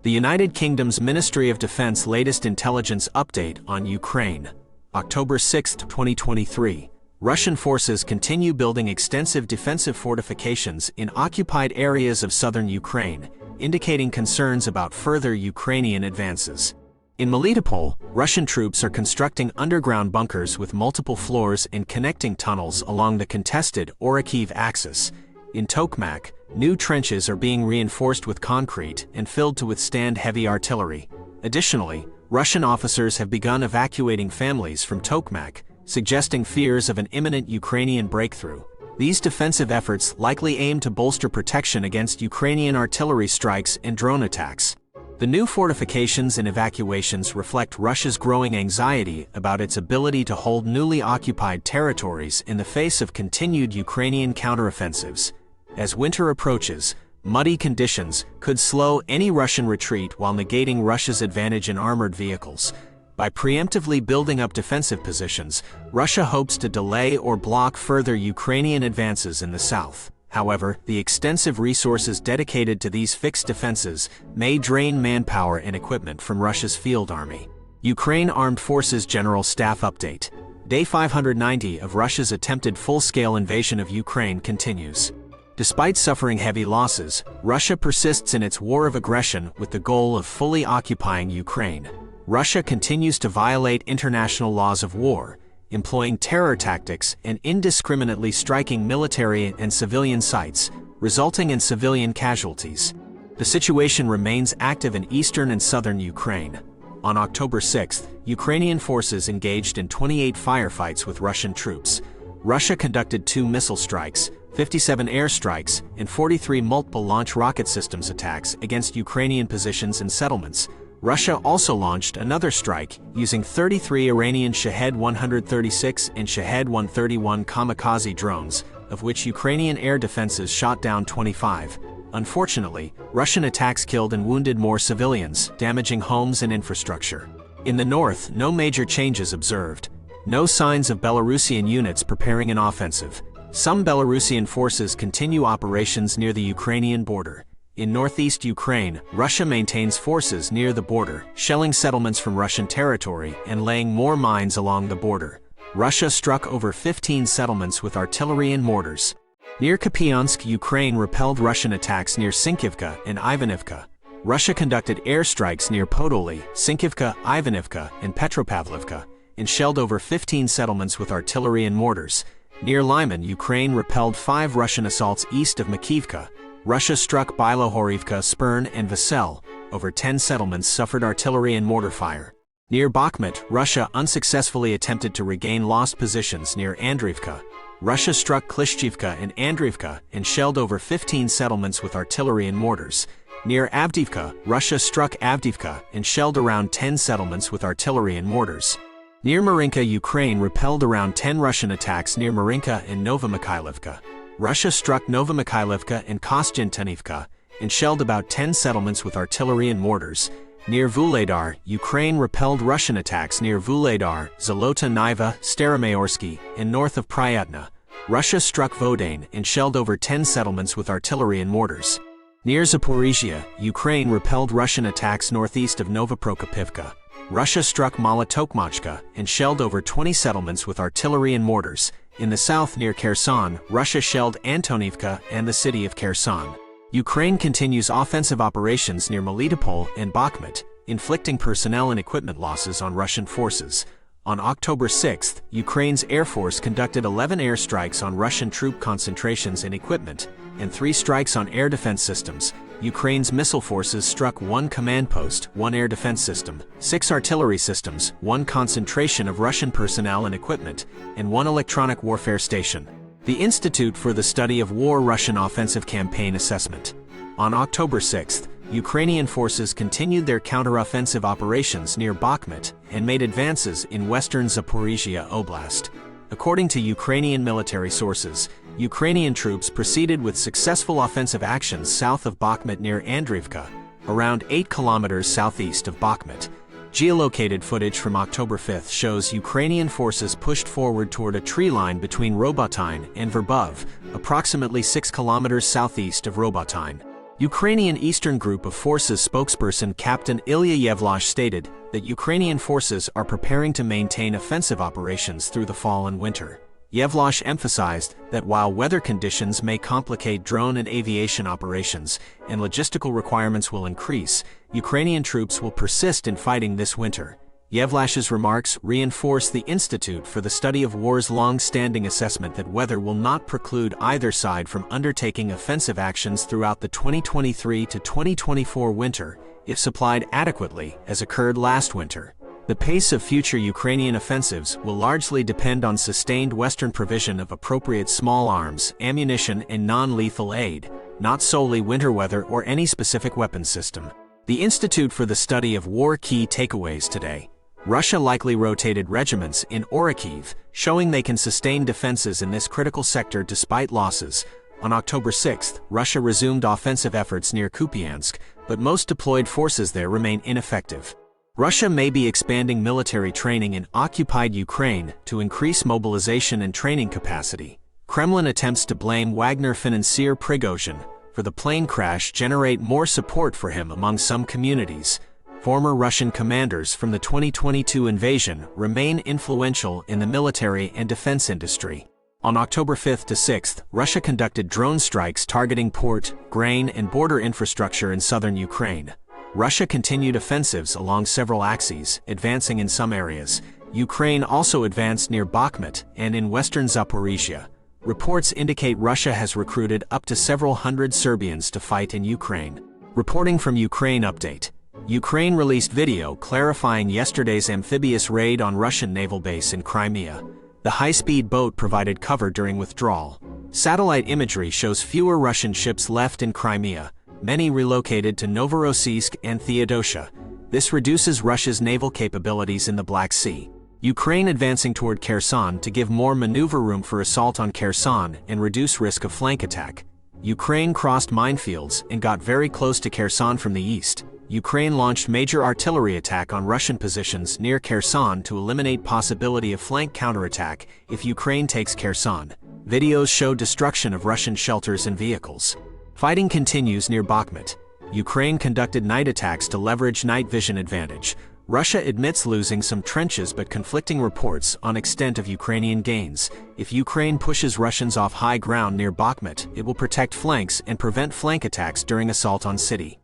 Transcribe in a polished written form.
The United Kingdom's Ministry of Defense latest intelligence update on Ukraine. October 6, 2023. Russian forces continue building extensive defensive fortifications in occupied areas of southern Ukraine, indicating concerns about further Ukrainian advances. In Melitopol, Russian troops are constructing underground bunkers with multiple floors and connecting tunnels along the contested Orikhiv axis. In Tokmak, new trenches are being reinforced with concrete and filled to withstand heavy artillery. Additionally, Russian officers have begun evacuating families from Tokmak, suggesting fears of an imminent Ukrainian breakthrough. These defensive efforts likely aim to bolster protection against Ukrainian artillery strikes and drone attacks. The new fortifications and evacuations reflect Russia's growing anxiety about its ability to hold newly occupied territories in the face of continued Ukrainian counteroffensives. As winter approaches, muddy conditions could slow any Russian retreat while negating Russia's advantage in armored vehicles. By preemptively building up defensive positions, Russia hopes to delay or block further Ukrainian advances in the south. However, the extensive resources dedicated to these fixed defenses may drain manpower and equipment from Russia's field army. Ukraine Armed Forces General Staff Update. Day 590 of Russia's attempted full-scale invasion of Ukraine continues. Despite suffering heavy losses, Russia persists in its war of aggression with the goal of fully occupying Ukraine. Russia continues to violate international laws of war, employing terror tactics and indiscriminately striking military and civilian sites, resulting in civilian casualties. The situation remains active in eastern and southern Ukraine. On October 6, Ukrainian forces engaged in 28 firefights with Russian troops. Russia conducted 2 missile strikes, 57 airstrikes, and 43 multiple launch rocket systems attacks against Ukrainian positions and settlements. Russia also launched another strike using 33 Iranian Shahed 136 and Shahed 131 kamikaze drones, of which Ukrainian air defenses shot down 25. Unfortunately, Russian attacks killed and wounded more civilians, damaging homes and infrastructure. In the north, no major changes observed. No signs of Belarusian units preparing an offensive. Some Belarusian forces continue operations near the Ukrainian border. In northeast Ukraine, Russia maintains forces near the border, shelling settlements from Russian territory and laying more mines along the border. Russia struck over 15 settlements with artillery and mortars. Near Kupiansk, Ukraine repelled Russian attacks near Sinkivka and Ivanivka. Russia conducted airstrikes near Podoli, Sinkivka, Ivanivka, and Petropavlovka, and shelled over 15 settlements with artillery and mortars. Near Lyman, Ukraine repelled 5 Russian assaults east of Makivka. Russia struck Bilohorivka, Spern, and Vasel. Over 10 settlements suffered artillery and mortar fire. Near Bakhmut, Russia unsuccessfully attempted to regain lost positions near Andriivka. Russia struck Klishchivka and Andriivka and shelled over 15 settlements with artillery and mortars. Near Avdiivka, Russia struck Avdiivka and shelled around 10 settlements with artillery and mortars. Near Marinka, Ukraine repelled around 10 Russian attacks near Marinka and Novomykhailivka. Russia struck Novomykhailivka and Kostyantinivka and shelled about 10 settlements with artillery and mortars. Near Vuhledar, Ukraine repelled Russian attacks near Vuhledar, Zolota Niva, Staromayorsky, and north of Pryatna. Russia struck Vodane and shelled over 10 settlements with artillery and mortars. Near Zaporizhia, Ukraine repelled Russian attacks northeast of Novoprokopivka. Russia struck Molotokmachka and shelled over 20 settlements with artillery and mortars. In the south near Kherson, Russia shelled Antonivka and the city of Kherson. Ukraine continues offensive operations near Melitopol and Bakhmut, inflicting personnel and equipment losses on Russian forces. On October 6, Ukraine's Air Force conducted 11 airstrikes on Russian troop concentrations and equipment, and 3 strikes on air defense systems. Ukraine's missile forces struck 1 command post, 1 air defense system, 6 artillery systems, 1 concentration of Russian personnel and equipment, and 1 electronic warfare station. The Institute for the Study of War Russian Offensive Campaign Assessment. On October 6, Ukrainian forces continued their counteroffensive operations near Bakhmut and made advances in western Zaporizhia Oblast. According to Ukrainian military sources, Ukrainian troops proceeded with successful offensive actions south of Bakhmut near Andriivka, around 8 kilometers southeast of Bakhmut. Geolocated footage from October 5 shows Ukrainian forces pushed forward toward a tree line between Robotyne and Verbov, approximately 6 kilometers southeast of Robotyne. Ukrainian Eastern Group of Forces spokesperson Captain Ilya Yevlash stated that Ukrainian forces are preparing to maintain offensive operations through the fall and winter. Yevlash emphasized that while weather conditions may complicate drone and aviation operations and logistical requirements will increase, Ukrainian troops will persist in fighting this winter. Yevlash's remarks reinforce the Institute for the Study of War's long-standing assessment that weather will not preclude either side from undertaking offensive actions throughout the 2023 to 2024 winter, if supplied adequately, as occurred last winter. The pace of future Ukrainian offensives will largely depend on sustained Western provision of appropriate small arms, ammunition, and non-lethal aid, not solely winter weather or any specific weapons system. The Institute for the Study of War key takeaways today. Russia likely rotated regiments in Orikhiv, showing they can sustain defenses in this critical sector despite losses. On October 6, Russia resumed offensive efforts near Kupiansk, but most deployed forces there remain ineffective. Russia may be expanding military training in occupied Ukraine to increase mobilization and training capacity. Kremlin attempts to blame Wagner financier Prigozhin for the plane crash generate more support for him among some communities. Former Russian commanders from the 2022 invasion remain influential in the military and defense industry. On October 5 to 6, Russia conducted drone strikes targeting port, grain, and border infrastructure in southern Ukraine. Russia continued offensives along several axes, advancing in some areas. Ukraine also advanced near Bakhmut and in western Zaporizhia. Reports indicate Russia has recruited up to several hundred Serbians to fight in Ukraine. Reporting from Ukraine Update. Ukraine released video clarifying yesterday's amphibious raid on Russian naval base in Crimea. The high-speed boat provided cover during withdrawal. Satellite imagery shows fewer Russian ships left in Crimea, many relocated to Novorossiysk and Theodosia. This reduces Russia's naval capabilities in the Black Sea. Ukraine advancing toward Kherson to give more maneuver room for assault on Kherson and reduce risk of flank attack. Ukraine crossed minefields and got very close to Kherson from the east. Ukraine launched major artillery attack on Russian positions near Kherson to eliminate possibility of flank counterattack if Ukraine takes Kherson. Videos show destruction of Russian shelters and vehicles. Fighting continues near Bakhmut. Ukraine conducted night attacks to leverage night vision advantage. Russia admits losing some trenches but conflicting reports on extent of Ukrainian gains. If Ukraine pushes Russians off high ground near Bakhmut, it will protect flanks and prevent flank attacks during assault on city.